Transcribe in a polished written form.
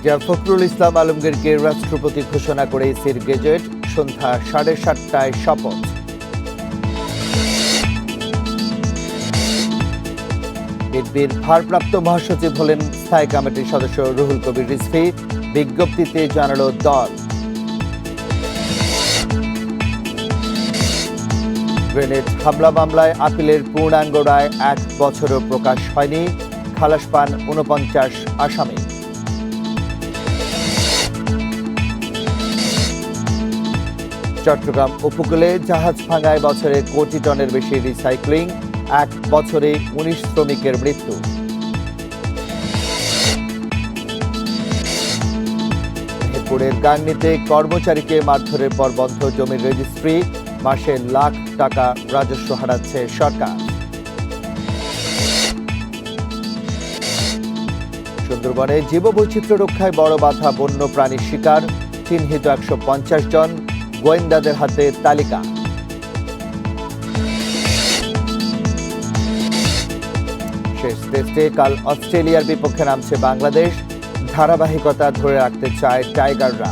মির্জা ফখরুল ইসলাম আলমগীরকে রাষ্ট্রপতি ঘোষণা করে ইসির গেজেট, সন্ধ্যা 7:30টায় শপথ। বিএনপির ভারপ্রাপ্ত মহাসচিব হলেন স্থায়ী কমিটির সদস্য রুহুল কবির রিজভী, বিজ্ঞপ্তিতে জানালো দল। গ্রেনেড হামলা মামলায় আপিলের পূর্ণাঙ্গ রায় 1 বছরও প্রকাশ হয়নি, খালাস পান 49 আসামি। চট্টগ্রাম উপকূলে জাহাজ ভাঙায় বছরে কোটি টনের বেশি রিসাইক্লিং, 1 বছরে 19 শ্রমিকের মৃত্যু। মেহেরপুরের গাংনীতে কর্মচারীকে মারধরের পর বন্ধ জমির রেজিস্ট্রি, মাসে লাখ টাকা রাজস্ব হারাচ্ছে সরকার। সুন্দরবনে জীববৈচিত্র্য রক্ষায় বড় বাধা বন্য প্রাণীর শিকার, চিহ্নিত 150 জন, গোয়েন্দাদের হাতে তালিকা। শেষ টেস্টে কাল অস্ট্রেলিয়ার বিপক্ষে নামছে বাংলাদেশ, ধারাবাহিকতা ধরে রাখতে চায় টাইগাররা।